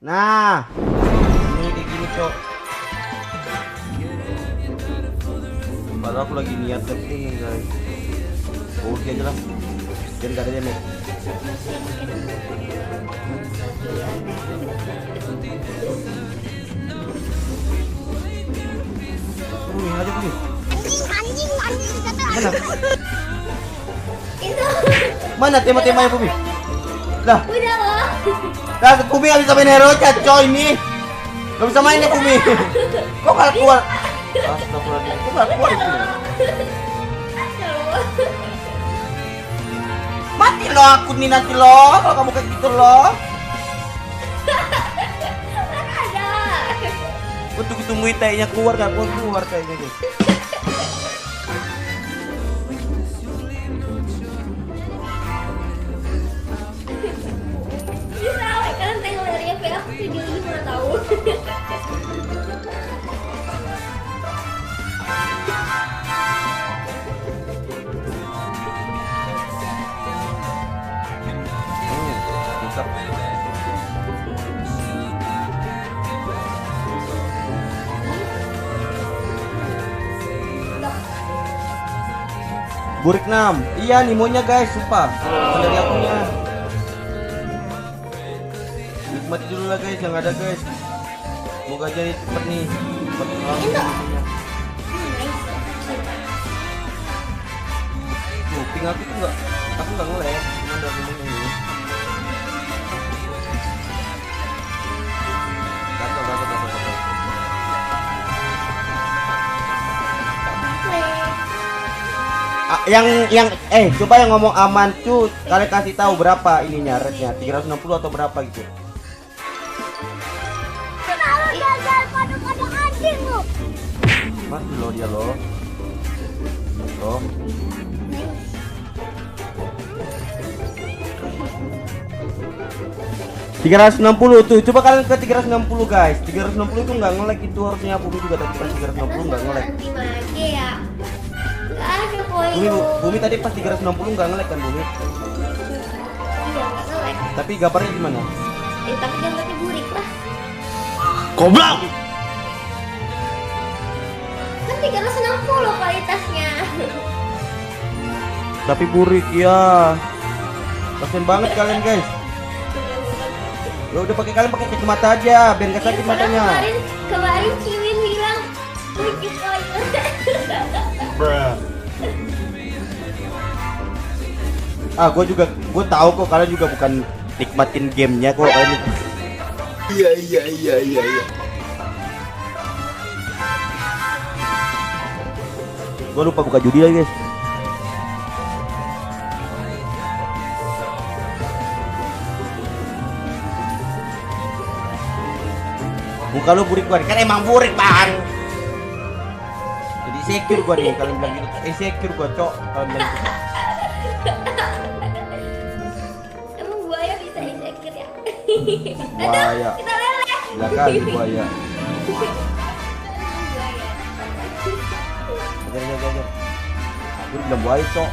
Nah, ini kayak gini cok. Padahal aku lagi niat ini guys. Oke aja lah. Biar gak ada damage. Aja Bumi. Anjing kata. Mana? Itu. Mana tema-temanya Bumi? Lah, Udah loh. lah Bumi gak bisa main hero chat coy ini. Gak bisa main ya Bumi. Kok gak keluar? Astagfirullahaladzim. Kok gak keluar itu? Mati loh akun nih nanti loh. Kalau kamu kayak gitu loh. Ada. Untuk tungguin tainya keluar gak keluar tainya guys. Bisa kalian tengok dari FB aku video ini pernah tahu. Mantap. Burik 6. Iya Nimonya guys, sumpah. Dari akunya. Nikmati dulu lah guys yang ada guys. Semoga aja cepet nih. Cepet banget. Tuh, ping aku tuh aku nggak nge-lag, cuma dari ini. Dapat. Yang coba yang ngomong aman cu, kalian kasih tahu berapa ininya rate-nya, 360 atau berapa gitu. Kenapa gagal pada anjing lu? Masih lo dia lo. Loh. ...360 tuh, coba kalian ke 360 guys. 360 itu nggak nge-lag itu harusnya. Bumi juga tadi pas 360 nggak nge-lag. Anti mage ya. Gak ada poin. Bumi tadi pas 360 nggak nge-lag kan Bumi? Iya nggak nge-lag. Tapi gambarnya gimana? Tapi gambarnya burik lah. Goblok! Kan 360 kualitasnya. Tapi burik ya. Kasian banget kalian guys. Ya udah kalian pakai kacamata aja biar nggak sakit matanya. Kemarin Ciwin bilang 7 poin. Gue tahu kok kalian juga bukan nikmatin gamenya kok kalian. Iya. Gue lupa buka judi lagi guys. Muka lu burik gua kan emang burik bang. Jadi secure gua nih kalian bilang gitu. Secure gua cok kalian bilang gitu. Emang buaya bisa insecure ya? Buaya. Kita leleh. Gila kali buaya. Ajar. Gue bilang buaya cok.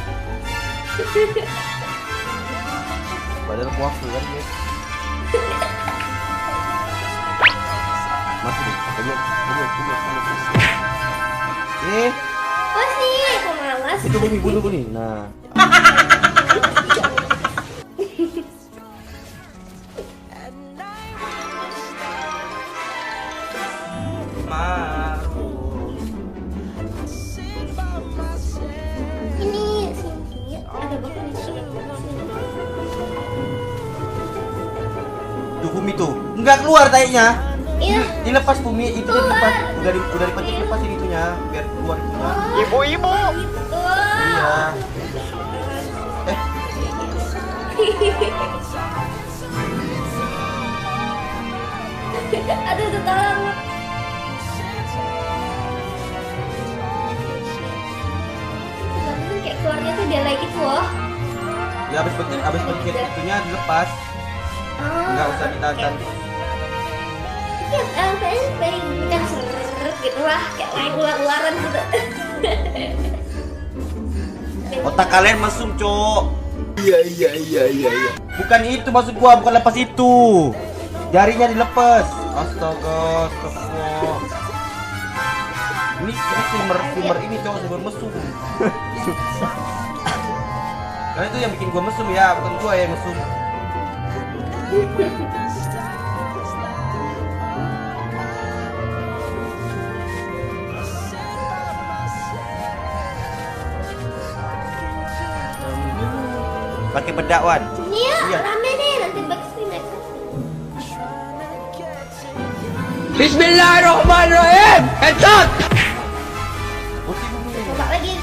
Padahal puas tuh kan guys. Masih deh, coba. Oh sih, aku malas. Itu bunuh nih. Nah. Ini sini ada bakal di sini. Tuh Bumi tuh, nggak keluar tainya. Iya. Dilepas Bumi, itu dilepas. Udah dipencet lepasin itunya, biar keluar itunya. Ibu-ibu. Gitu. Iya. Aduh, tolong. Kayak keluarnya tuh dia lagi tuh loh. Ya abis pencet itunya dilepas. Nggak usah ditahan. Kayak pengen kan seret gitu lah, kayak ular-ularan gitu. Otak kalian mesum, Cok. Iya. Bukan itu maksud gua, bukan lepas itu. Jarinya dilepas. Astaga, astagfirullah. Ini streamer ini cowok streamer mesum. Karena itu yang bikin gua mesum ya, bukan gua yang mesum. Pakai bedakwan. Iya, rame deh nanti backstream ya. Bismillahirrahmanirrahim. Headshot. Coba lagi.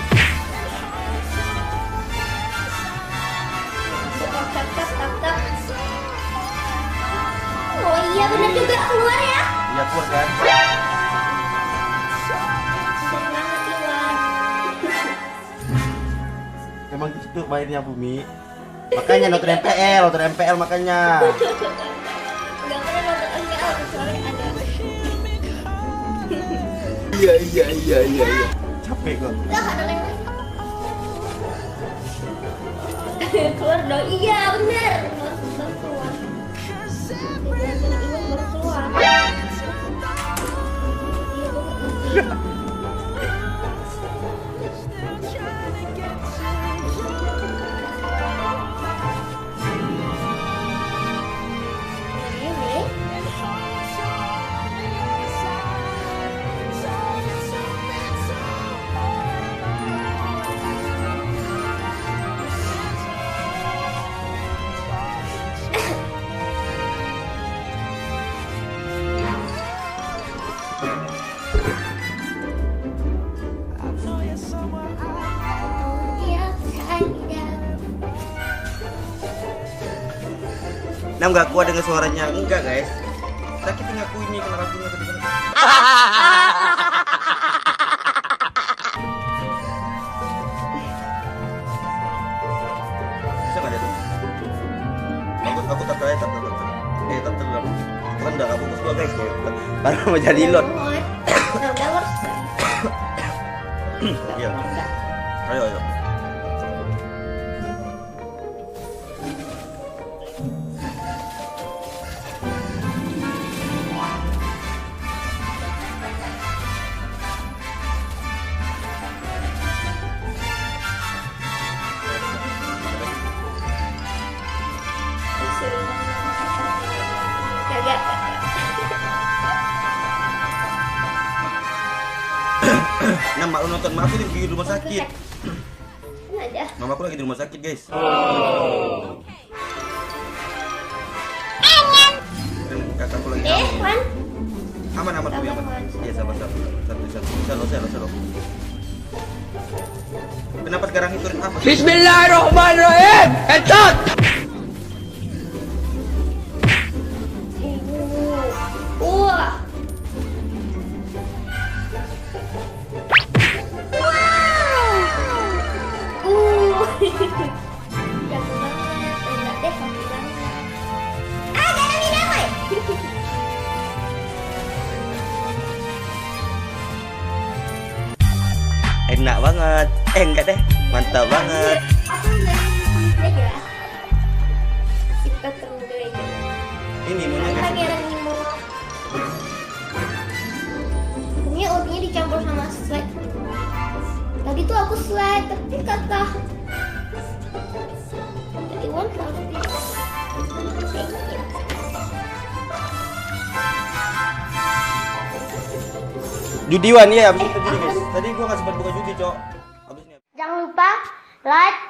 Tap. Oh iya benar juga keluar ya. Iya keluar kan? Sering banget Iwan. Emang gitu mainnya Bumi. Makanya nonton MPL makanya. Gak pernah nonton MPL kecuali ada. Iya. Capek gua. Lah ada yang lain. Keluar dong. Iya benar. Baru keluar. Iwan baru keluar. Iya, Nah nggak kuat dengan suaranya enggak guys. Sakit ngaku ini kalau lagunya kedengeran. Bisa nggak dia tuh? Aku tak tahu tak terlalu rendah aku fokus gua guys. Baru mau jadi lot. Iya. Ayo. Nah, mak lu nonton, mak aku lagi di rumah sakit. Aja. Mama aku lagi di rumah sakit, guys. Dan kakakku lagi hamil. Wan. Aman Bu, aman. Iya, sabar. Salo. Kenapa sekarang itu apa? Bismillahirrahmanirrahim. Headshot. Wah. Jago banget. Enggak deh, hoki banget. Ah, gak ada damai. Enak banget. Enggak deh. Mantap banget. Aku nggak ya. Kita tunggu aja. Ini maunya guys. Pangeran Nemo. Ini ultinya dicampur sama slide. Tadi tuh aku slide, tapi kata Iwan harus Judiwan ya, abis itu judi guys. Tadi gua nggak sempat buka judi, Cok. Abisnya. Jangan lupa like,